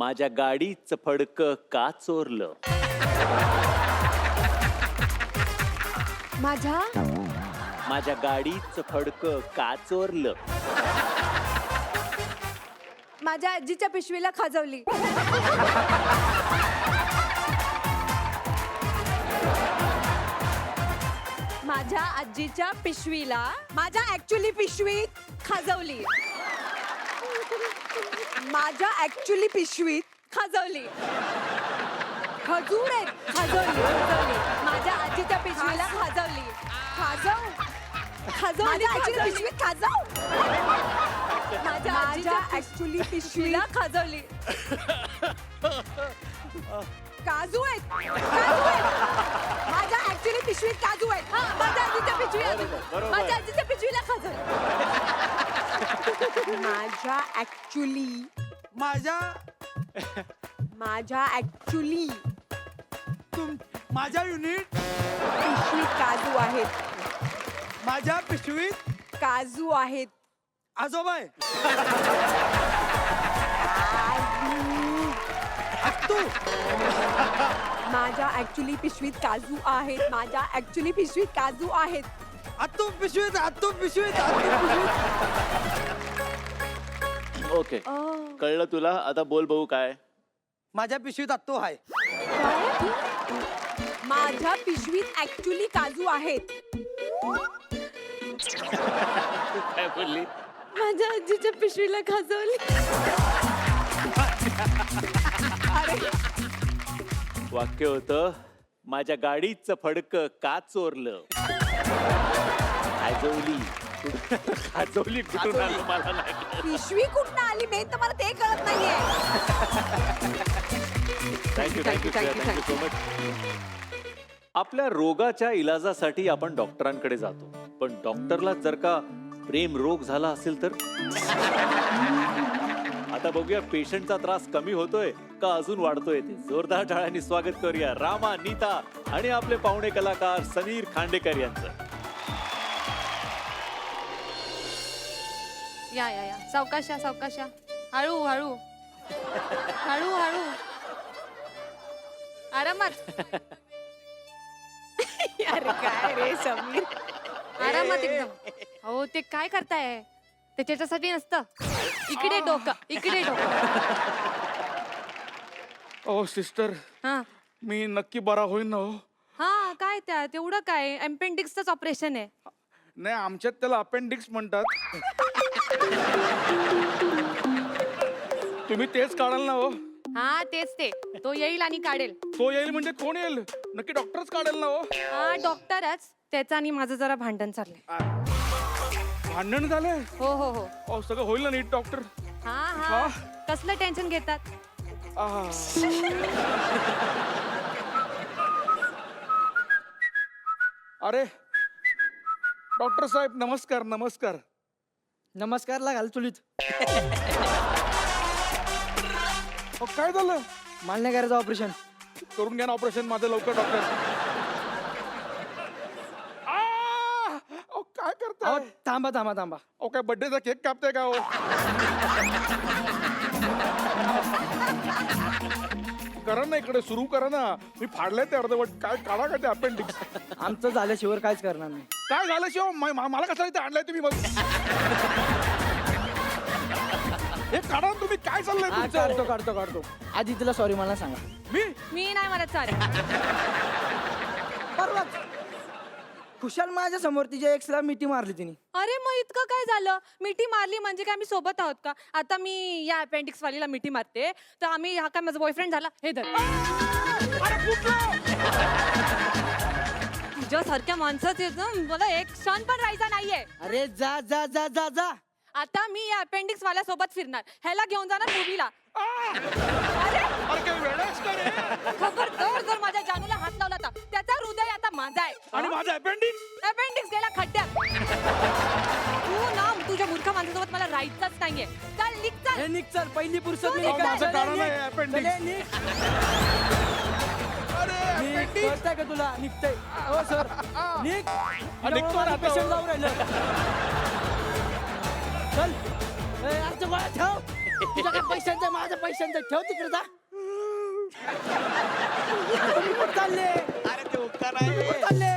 S1: माझ्या गाडीचं फडकं का चोरलं? माझ्या गाडीचं फडकं का चोरलं?
S5: माझ्या आजीच्या पिशवीला खाजवली माझ्या आजीच्या पिशवीला माझ्या ऍक्च्युली पिशवीत खाजवली माझ्या ऍक्च्युली पिशवीत खाजवली खजूर आहेत खाजवली माझ्या आजीच्या पिशवीला खाजवली खाजवली माझ्या आजीच्या पिशवीत खाजव माझ्या आजीच्या ऍक्च्युली पिशवीला खाजवली काजू आहेत माझ्या ऍक्च्युली पिशवीत काजू आहेत हा माझ्या आजीच्या पिशवीत
S1: बरोबर.
S5: माझ्या आजीच्या पिशवीला खाजवली माझ्या ऍक्च्युली
S7: माझ्या युनिट
S5: पिशवीत काजू आहेत
S7: माझ्या पिशवीत
S5: काजू आहेत
S7: आजोबाय. अत्तू
S5: माझ्या ऍक्च्युली पिशवीत काजू आहेत. माझ्या ऍक्च्युली पिशवीत काजू आहेत.
S7: अत्तू पिशवीत अत्तू पिशवीत अत्तू पिशवीत.
S1: ओके कळलं तुला. आता बोल बघू काय.
S7: माझ्या पिशवीत अत्तू आहे.
S5: माझ्या पिशवीत ऍक्च्युली काजू आहेत.
S1: काय बोलली.
S5: माझ्या आजीच्या पिशवीला खाजवली.
S1: वाक्य होतं माझ्या गाडीचं फडकं का चोरलं. खाजवली. खाजवली कुठून आलं मला नाही कळत.
S5: पिशवी कुठनं आली मेन तर मला ते कळत नाहीये.
S1: Thank you thank you thank you so much. आपल्या रोगाच्या इलाजासाठी आपण डॉक्टरांकडे जातो, पण डॉक्टरला जर का प्रेम रोग झाला असेल तर. आता बघूया पेशंटचा त्रास कमी होतोय का अजून वाढतोय ते. जोरदार टाळ्यांनी स्वागत करूया रामा, नीता आणि आपले पाहुणे कलाकार समीर खांडेकर यांचं.
S8: या या या सावकाशा सावकाशा हळू हळू हळू हळू आरामात
S5: अरे काय रे समीर.
S8: आरामात एकदम. हो ते काय करताय ते त्याच्यासाठी नसतं. इकडे डोकं इकडे डोकं.
S2: ओ सिस्टर,
S8: हा
S2: मी नक्की बरा होईन ना हो.
S8: हा काय त्या तेवढं काय अपेंडिक्सच ऑपरेशन आहे.
S2: नाही आमच्यात त्याला अपेंडिक्स म्हणतात. तुम्ही तेच काढाल ना हो.
S8: हा तेच ते तो येईल आणि काढेल.
S2: तो येईल म्हणजे कोण येईल. नक्की डॉक्टरच काढेल ना हो.
S8: हा डॉक्टरच. त्याचं आणि माझं जरा भांडण चाललंय.
S2: भांडण झालंय.
S8: हो हो हो
S2: अहो, सगळं होईल ना नीट डॉक्टर.
S8: हा हा कसलं टेन्शन घेतात.
S2: आह. अरे डॉक्टर साहेब नमस्कार नमस्कार.
S7: नमस्कारला घाल चुलीत.
S2: अहो, काय झालं.
S7: मला नाही करायचं ऑपरेशन.
S2: करून घ्या ना ऑपरेशन माझं लवकर डॉक्टर. काय
S7: अहो,
S2: करताय.
S7: थांबा थांबा थांबा.
S2: अहो काय बर्थडेचा केक कापताय का हो. करा ना इकडे सुरू करा ना. मी फाडलंय ते अर्धवट. काय काढा का ते अपेंडिक्स.
S7: आमचं झाल्याशिवाय काहीच करणार नाही.
S2: काय झालं शिव मला कसं इथे आणलंय तुम्ही मग. हे काढा ना तुम्ही. काय चाललंय
S7: हा,
S2: तुमचं?
S7: काढतो काढतो काढतो. आधी तिला सॉरी मला सांगा.
S8: मी नाही मला चालेल.
S7: परवाच खुशाल माझ्या समोर तिच्या एक्सला मिठी मारली तिने.
S8: अरे मग इतकं काय झालं. मिठी मारली म्हणजे काय आम्ही सोबत आहोत का. आता मी या अपेंडिक्स वालीला मिठी मारते तर आम्ही हा काय माझा बॉयफ्रेंड झाला. हे धर. तुझ्यासारख्या माणसाचं मला एक क्षण पण राहायचा नाहीये.
S7: अरे जा जा जा जा जा.
S8: आता मी या अपेंडिक्स वाल्या सोबत फिरणार. ह्याला घेऊन जाणार मूवीला.
S2: अरे काय वेडाच का रे?
S8: खबरदार जर माझ्या जानूला हात लावला तर त्याचा हृदय आता माझा आहे.
S2: आणि माझं अपेंडिक्स.
S8: अपेंडिक्स गेला खड्ड्यात. तू ना तुझ्या मूर्ख माणसासोबत मला राहायचंच नाहीये. चल निघ चल.
S7: हे निघ चल. पहिली पुरुषात मी
S2: अहो, माझं कारण आहे appendix.
S7: कळतंय का तुला. निघतंय. हो सर निघ.
S2: निघतो ना आता.
S7: पेशंट जाऊ राहिलं. चल. ए, अर्ज गोळ्या ठेव. तुझ्या काय पैशांचं माझ्या पैशांचं ठेव तिकडे जा. तुम्ही कुठं चालले.
S6: अरे ते उपकार आहे.
S7: कुठं चालले.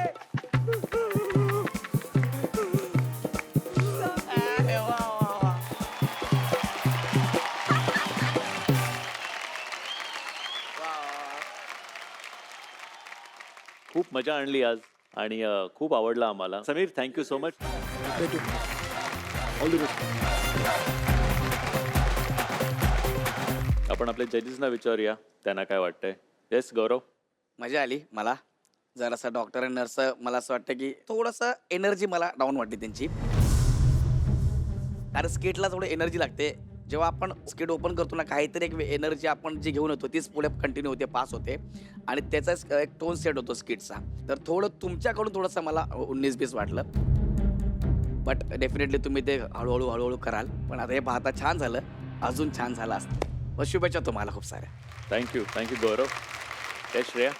S6: अरे वा वा वा.
S1: खूप मजा आणली आज आणि खूप आवडला आम्हाला. Sameer thank you so much.
S7: भेटू.
S1: All the best. आपण आपल्या जजेसना विचारूया त्यांना काय वाटतंय. येस गौरव.
S6: मजा आली मला. जरासा डॉक्टर आणि नर्स मला असं वाटतं की थोडंसं एनर्जी मला डाऊन वाटते त्यांची. कारण स्केटला थोडं एनर्जी लागते. जेव्हा आपण स्केट ओपन करतो ना काहीतरी एक एनर्जी आपण जी घेऊन येतो तीच पुढे कंटिन्यू होते पास होते आणि त्याचाच एक टोन सेट होतो स्किटचा. तर थोडं तुमच्याकडून थोडंसं मला 19-20 वाटलं. बट डेफिनेटली तुम्ही ते हळूहळू हळूहळू कराल. पण आता हे पाहता छान झालं. अजून छान झालं असतं. व शुभेच्छा तुम्हाला खूप साऱ्या.
S1: थँक्यू गौरव. येस श्रेया.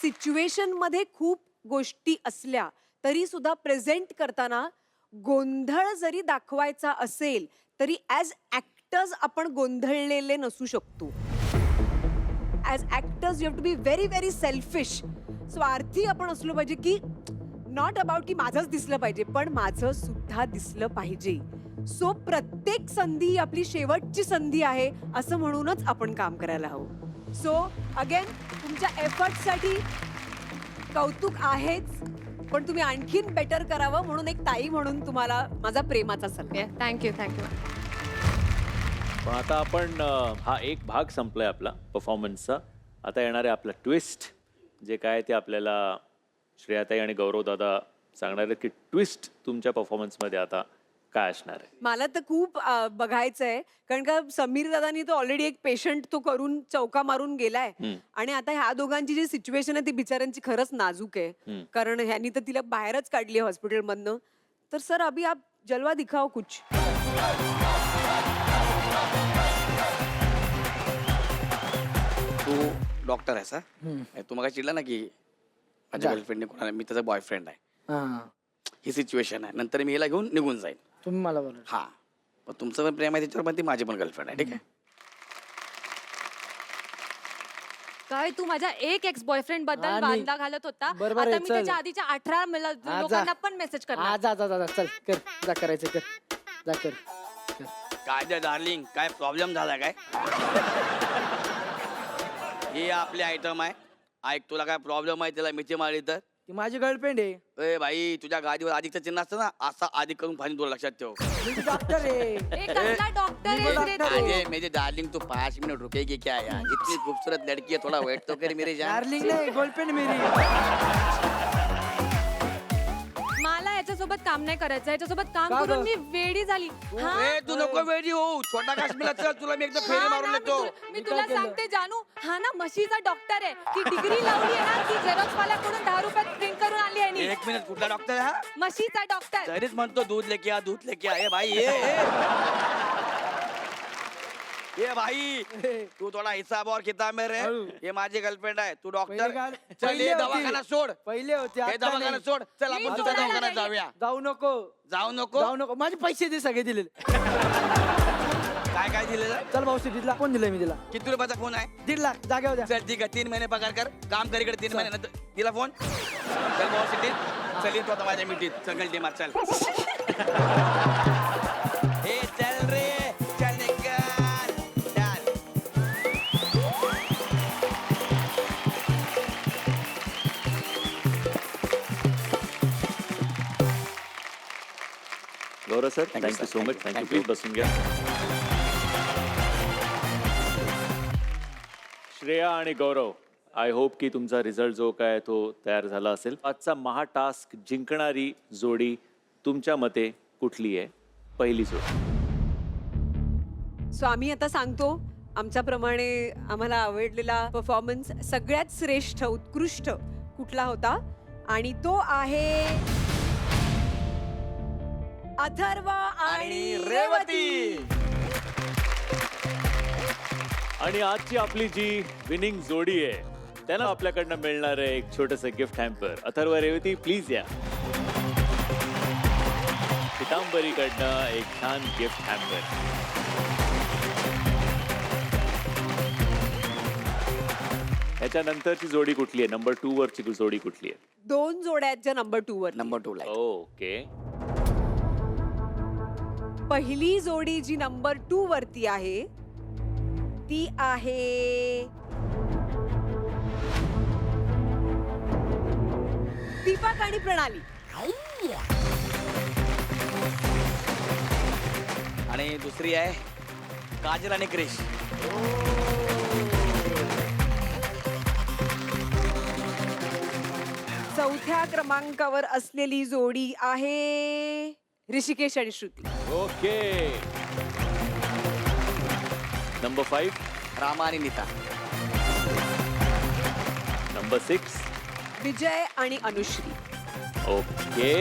S5: सिच्युएशन मध्ये खूप गोष्टी असल्या तरी सुद्धा प्रेझेंट करताना गोंधळ जरी दाखवायचा असेल तरी ॲज ॲक्टर्स आपण गोंधळलेले नसू शकतो. As actors you have to be very very selfish. स्वार्थी आपण असलो पाहिजे की नॉट अबाउट की माझंच दिसलं पाहिजे, पण माझं सुद्धा दिसलं पाहिजे. सो प्रत्येक संधी ही आपली शेवटची संधी आहे असं म्हणूनच आपण काम करायला हवं. सो अगेन तुमच्या एफर्टसाठी कौतुक आहेच, पण तुम्ही आणखीन बेटर करावं म्हणून एक ताई म्हणून तुम्हाला माझा प्रेमाचा सल्ला.
S8: Thank you thank you.
S1: पण आता आपण हा एक भाग संपलाय आपला परफॉर्मन्सचा. आता येणार आहे आपला ट्विस्ट. जे काय ते आपल्याला श्रेयाताई आणि गौरव दादा सांगणार आहेत की ट्विस्ट तुमच्या परफॉर्मन्समध्ये आता काय असणार आहे.
S5: मला तर खूप बघायचं आहे, कारण का समीर दादानी तो ऑलरेडी एक पेशंट तो करून चौका मारून गेलाय. आणि आता ह्या दोघांची जी सिच्युएशन आहे ती बिचाऱ्यांची खरंच नाजूक आहे, कारण ह्यांनी तर तिला बाहेरच काढली हॉस्पिटलमधनं. तर सर अभी आप जलवा दिखाओ कुछ.
S6: तू डॉक्टर आहेस हा? तू मग चिडला ना की माझ्या गर्लफ्रेंडने कोणाला, मी त्याचा बॉयफ्रेंड आहे,
S7: हा
S6: ही सिच्युएशन आहे, नंतर मी हिला घेऊन निघून जाईन.
S7: तुम्ही मला बोला.
S6: हा, पण तुमचं पण प्रेम आहे त्याच्यावर, पण ती माझी पण गर्लफ्रेंड आहे, ठीक आहे?
S8: काय तू माझ्या एक एक्स बॉयफ्रेंड बद्दल
S7: आणि-
S8: बांधा घालत होता.
S7: बरोबर
S8: आता
S7: आहे,
S8: मी
S7: चल.
S8: त्याच्या आधीच्या 18
S7: जा.
S8: लोकांना पण मेसेज
S7: हा
S8: करणार.
S7: जा जा जा जा, चल कर, जा करायचं कर, जा कर.
S6: काय द्या डार्लिंग, काय प्रॉब्लेम झाला काय? हे आपले आयटम आहे. ऐक, तुला काय प्रॉब्लेम आहे त्याला मिठी मारली तर?
S7: ती माझी गर्लफ्रेंड आहे.
S6: ए भाई, तुझ्या गादीवर अधिकचं चिन्ह असतं ना, असा अधिक करून फाईन तुला लक्षात ठेव.
S7: मी डॉक्टर आहे.
S8: ए, कसला डॉक्टर
S7: मी
S8: आहेस रे
S7: डॉक्टर
S8: तू?
S7: आहे.
S6: अरे मेरे डार्लिंग, तू 5 मिनट रुकेगी क्या यार? इतनी खूबसूरत लड़की है, थोड़ा वेट तो कर मेरे जान.
S7: डार्लिंग नाही, गर्लफ्रेंड मेरी.
S8: मला याच्यासोबत काम नाही करायचं. याच्यासोबत काम
S7: का
S8: करून
S7: गं?
S8: मी वेडी झाली. हा?
S6: ए, तू नको वेडी हो. छोटा काश्मीर चल, तुला मी एकदा फेरी
S8: हा
S6: मारून
S8: ना,
S6: येतो.
S8: मी तुला सांगते जानू, हा ना म्हशीचा डॉक्टर आहे. ती डिग्री लावली आहे ना, ती झेरॉक्स वाल्याकडून 10 रुपयात प्रिंट करून आली आहे नी.
S6: 1 मिनिट, कुठला डॉक्टर आहे हा?
S8: म्हशीचा डॉक्टर.
S6: तरीच म्हणतो दूध लेके आ, दूध लेके आ. ए भाई, ए भाई, तू थोडा हिसाब और किताब में रह.
S7: हळू.
S6: ये माझी गर्लफ्रेंड आहे, तू डॉक्टर.
S7: पहिले काय-
S6: चल,
S7: पहिले
S6: हे
S7: होती.
S6: दवाखाना सोड.
S7: पहिले होते,
S6: हे
S7: आता
S6: दवाखाना
S7: नाही.
S6: सोड. चल,
S8: मी
S6: आपण दुसऱ्या
S8: सोडायला
S6: दवाखान्यात
S8: नाही.
S6: जाऊया.
S7: जाऊ नको,
S6: जाऊ नको.
S7: जाऊ नको. माझे पैसे दे, सगळे दिलेले.
S6: काय काय दिलेलं?
S7: चल भाऊशी, तिथला कोण दिलंय मी तिला?
S6: किती रुपयाचा फोन आहे?
S7: 1.5 लाख जागेवर द्या.
S6: चल ठीक आहे, 3 महिने पगार कर, काम कर इकडे. 3 महिने नंतर तिला फोन. चल भाऊ सिटीत, चल येतो आता माझ्या मिठीत. चल गल्टी मार, चल. हे चल रे, चल निघाल. चल.
S1: गौरव sir,
S6: Thank you,
S1: thank you
S6: sir.
S1: So much.
S6: Thank you.
S1: Thank you.
S6: Thank
S1: please
S6: you.
S1: बसून घ्या. श्रेया आणि गौरव, आय होप की तुमचा रिझल्ट जो काय तो तयार झाला असेल. आजचा महा टास्क जिंकणारी जोडी तुमच्या मते कुठली आहे? पहिली जोडी.
S5: सो आम्ही आता सांगतो आमच्याप्रमाणे आम्हाला आवडलेला परफॉर्मन्स सगळ्यात श्रेष्ठ उत्कृष्ट कुठला होता, आणि तो आहे अथर्व आणि रेवती.
S1: आणि आजची आपली जी विनिंग जोडी आहे त्यांना आपल्याकडनं मिळणार आहे एक छोटंसं gift hamper. Atharva, Revati please या. पितांबरीकडनं एक छान गिफ्ट हॅम्पर. ह्याच्यानंतरची जोडी कुठली आहे? नंबर 2 वरची जोडी कुठली आहे?
S5: 2 जोड्या आहेत ज्या नंबर 2 वर.
S6: नंबर 2 ला आहे.
S1: ओके.
S5: पहिली जोडी जी नंबर 2 वरती आहे ती आहे दीपक आणि प्रणाली.
S6: आणि दुसरी आहे काजल आणि क्रिश.
S5: चौथ्या क्रमांकावर असलेली जोडी आहे ऋषिकेश आणि श्रुती.
S1: ओके. नंबर 5.
S6: रामा आणि नीता.
S1: नंबर 6.
S5: विजय आणि अनुश्री.
S1: ओके.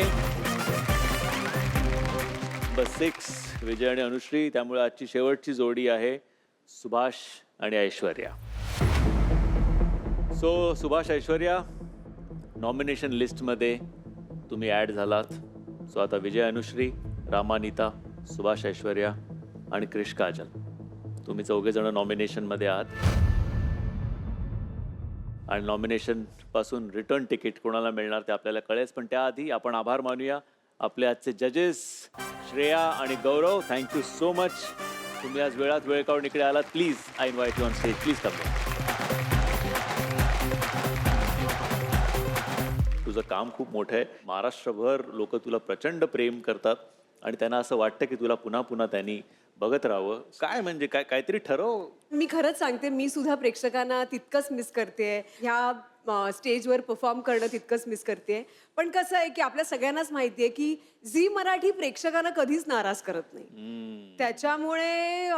S1: नंबर 6 विजय आणि अनुश्री. त्यामुळे आजची शेवटची जोडी आहे सुभाष आणि ऐश्वर्या. सो सुभाष, ऐश्वर्या, नॉमिनेशन लिस्टमध्ये तुम्ही ॲड झालात. सो आता विजय अनुश्री, रामा नीता, सुभाष ऐश्वर्या आणि क्रिश काजल, तुम्ही 4 जण नॉमिनेशनमध्ये आहात. आणि नॉमिनेशन पासून रिटर्न तिकीट कोणाला मिळणार ते आपल्याला कळेल. पण त्याआधी आपण आभार मानूया आपले आजचे जजेस श्रेया आणि गौरव. Thank you so much. तुम्ही आज वेळात वेळ काढून इकडे आलात. Please I invite you on stage. Please come. तुझं काम खूप मोठं आहे. महाराष्ट्रभर लोक तुला प्रचंड प्रेम करतात आणि त्यांना असं वाटतं की तुला पुन्हा पुन्हा त्यांनी बघत राहावं. काय म्हणजे काय काहीतरी ठरव.
S5: मी खरंच सांगते, मी सुद्धा प्रेक्षकांना तितकंच मिस करते. ह्या स्टेजवर परफॉर्म करणं तितकंच मिस करते. पण कसं आहे की आपल्या सगळ्यांनाच माहिती आहे की झी मराठी प्रेक्षकांना कधीच नाराज करत नाही. त्याच्यामुळे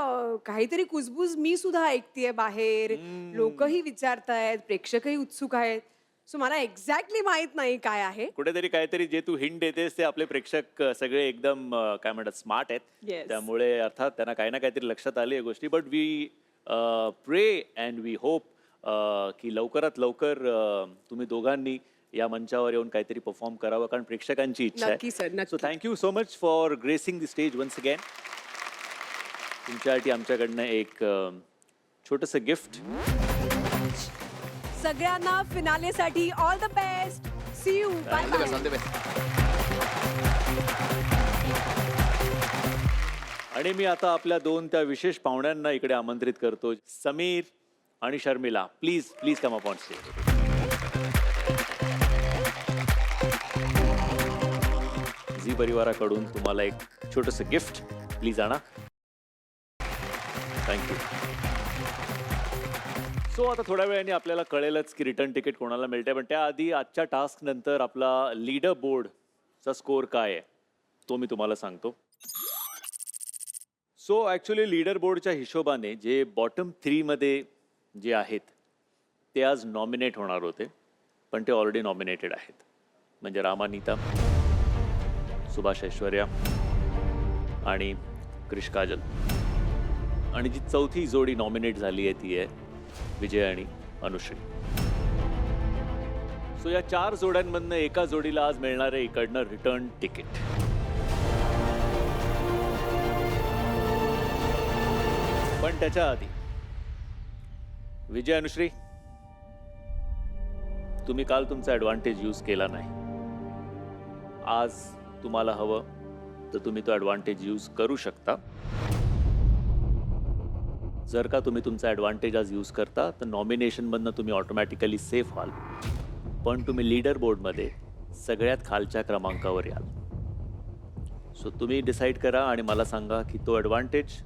S5: काहीतरी कुजबूज मी सुद्धा ऐकतेय बाहेर. लोकही विचारतायत, प्रेक्षकही उत्सुक आहेत. सो मला एक्झॅक्टली माहित नाही काय आहे.
S1: कुठेतरी काहीतरी जे तू हिंट देतेस ते आपले प्रेक्षक सगळे एकदम काय म्हणतात स्मार्ट आहेत.
S5: Yes.
S1: त्यामुळे अर्थात त्यांना काही ना काहीतरी लक्षात आली या गोष्टी. But we prey and we hope की लवकरात लवकर तुम्ही दोघांनी या मंचावर येऊन काहीतरी परफॉर्म करावं कारण प्रेक्षकांची इच्छा आहे.
S5: नक्की सर, नक्की.
S1: So thank you so much for gracing the stage once again. तुमच्यासाठी आमच्याकडनं एक छोटंसं गिफ्ट.
S5: सगळ्यांना फिनालेसाठी all the best. See you. Bye
S6: All the best,
S5: bye.
S6: all the best.
S1: आणि मी आता आपल्या दोन त्या विशेष पाहुण्यांना इकडे आमंत्रित करतो. समीर आणि Sharmila, please please come up on stage. Zee परिवाराकडून तुम्हाला एक छोटंसं गिफ्ट. प्लीज आणा. थँक्यू. सो आता थोड्या वेळाने आपल्याला कळेलच की रिटर्न तिकीट कोणाला मिळते. पण त्याआधी आजच्या टास्क नंतर आपला लीडर बोर्डचा स्कोर काय आहे तो मी तुम्हाला सांगतो. सो ॲक्च्युली लीडर बोर्डच्या हिशोबाने जे बॉटम 3 मध्ये जे आहेत ते आज नॉमिनेट होणार होते पण ते ऑलरेडी नॉमिनेटेड आहेत. म्हणजे रामानीता, सुभाष ऐश्वर्या आणि क्रिश काजल. आणि जी चौथी जोडी नॉमिनेट झाली आहे ती आहे विजय आणि अनुश्री. सो या 4 जोड्यांमधनं एका जोडीला आज मिळणार आहे इकडनं रिटर्न तिकीट. पण त्याच्या आधी विजय अनुश्री, तुम्ही काल तुमचा ॲडव्हान्टेज यूज केला नाही. आज तुम्हाला हवं तर तुम्ही तो ॲडव्हान्टेज यूज करू शकता. जर का तुम्ही तुमचा ॲडव्हान्टेज आज यूज करता तर नॉमिनेशनमधनं तुम्ही ऑटोमॅटिकली सेफ व्हाल. पण तुम्ही लीडर बोर्डमध्ये सगळ्यात खालच्या क्रमांकावर याल. सो तुम्ही डिसाईड करा आणि मला सांगा की तो ॲडव्हान्टेज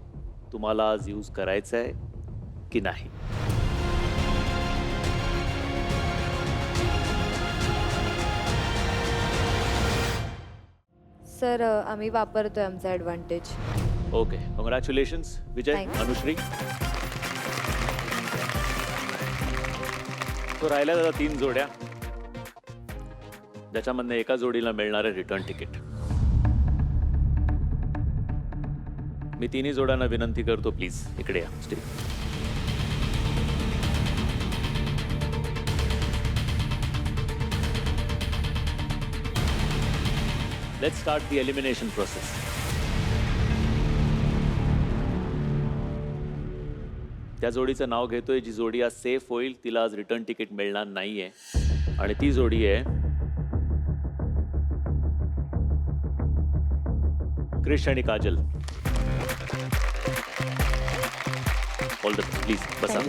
S1: तुम्हाला आज यूज करायचा आहे की नाही.
S9: सर आम्ही वापरतोय आमचा advantage.
S1: Okay, congratulations Vijay,
S9: Thank you.
S1: Anushree. तो राहिल्या दादा 3 जोड्या ज्याच्यामधनं एका जोडीला मिळणार आहे रिटर्न तिकीट. मी 3ही जोड्यांना विनंती करतो प्लीज इकडे या stage. Let's start the elimination process. त्या जोडीचं नाव घेतोय जी जोडी आज सेफ होईल तिला आज रिटर्न तिकीट मिळणार नाहीये आणि ती जोडी आहे क्रिश आणि काजल. ऑल द प्लीज बसा.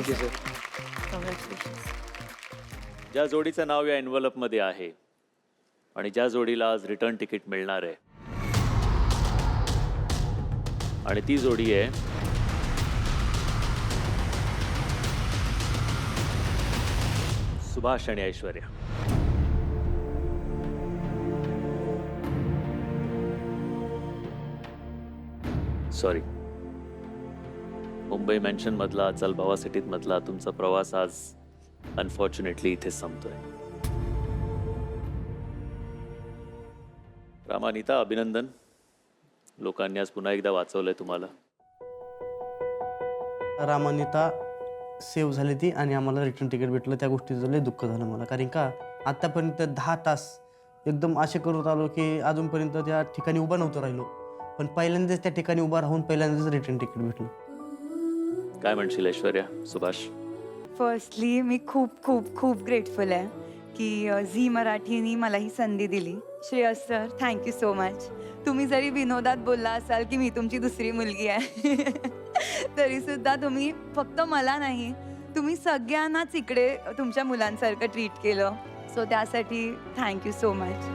S1: ज्या जोडीचं नाव या एन्व्हलप मध्ये आहे आणि ज्या जोडीला आज रिटर्न तिकीट मिळणार आहे आणि ती जोडी आहे सुभाष आणि ऐश्वर्या. सॉरी, मुंबई मेन्शन मधला चलभावा सिटीत मधला तुमचा प्रवास आज अनफॉर्च्युनेटली इथे संपतोय. रामानीता, अभिनंदन. लोकांनी आज पुन्हा एकदा वाचवलंय तुम्हाला.
S10: रामानीता सेव्ह झाली ती आणि आम्हाला रिटर्न तिकीट भेटलं. त्या गोष्टीचं लय दुःख झालं मला. कारण का आत्तापर्यंत 10 तास एकदम असे करत आलो की अजूनपर्यंत त्या ठिकाणी उभा नव्हतो राहिलो. पण पहिल्यांदाच त्या ठिकाणी उभा राहून पहिल्यांदाच रिटर्न तिकीट भेटलं.
S1: काय म्हणशील ऐश्वर्या, सुभाष?
S9: फर्स्टली मी खूप खूप खूप ग्रेटफुल आहे की झी मराठीनी मला ही संधी दिली. Shreyas sir, thank you so much. तुम्ही जरी विनोदात बोलला असाल की मी तुमची दुसरी मुलगी आहे तरीसुद्धा तुम्ही फक्त मला नाही, तुम्ही सगळ्यांनाच इकडे तुमच्या मुलांसारखं ट्रीट केलं. सो त्यासाठी थँक्यू सो मच.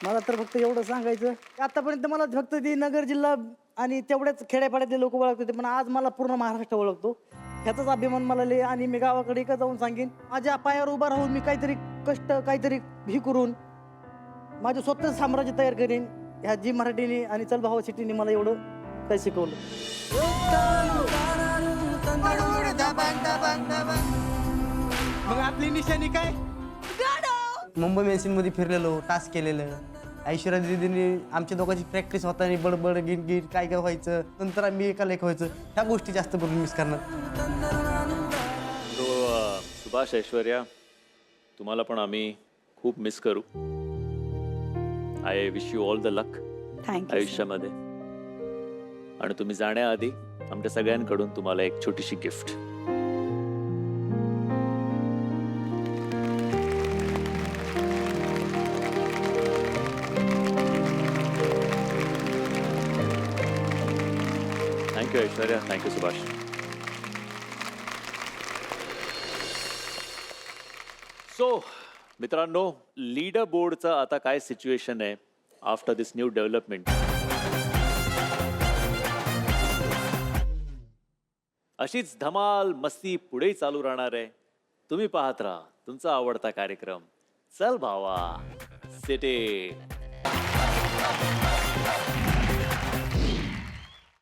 S10: मला तर फक्त एवढं सांगायचं की आतापर्यंत मला फक्त ती नगर जिल्हा आणि तेवढ्याच खेड्यापाड्यातले लोक ओळखत होते, पण आज मला पूर्ण महाराष्ट्र ओळखतो. ह्याचाच अभिमान मला लय. आणि मी गावाकडे एकच जाऊन सांगेन, माझ्या पायावर उभा राहून मी काहीतरी कष्ट काहीतरी ही करून माझं स्वतःच साम्राज्य तयार करेन. ह्या जी मराठीने आणि चल भावा सिटीने मला एवढं काही शिकवलं.
S4: मग आपली निशाणी काय?
S10: मुंबई मेन्सिनमध्ये फिरलेलो, टास्क केलेलं. ऐश्वर्या दिदीने आमच्या दोघांची प्रॅक्टिस होताना बडबड गिनगिन काय काय व्हायचं, नंतर आम्ही एकाला एक व्हायचं. ह्या गोष्टी जास्त करून मिस करणार.
S1: सुभाष, ऐश्वर्या, तुम्हाला पण आम्ही खूप मिस करू. I wish you all the luck
S9: thank you.
S1: आयुष्यामध्ये. आणि तुम्ही जाण्याआधी आमच्या सगळ्यांकडून तुम्हाला एक छोटीशी gift. Thank you Aishwarya, thank you Subhash. So मित्रांनो, लीडर बोर्डचं आता काय सिच्युएशन आहे आफ्टर दिस न्यू डेव्हलपमेंट. अशीच धमाल मस्ती पुढेही चालू राहणार आहे. तुम्ही पाहत राहा तुमचा आवडता कार्यक्रम चल भावा सिटी.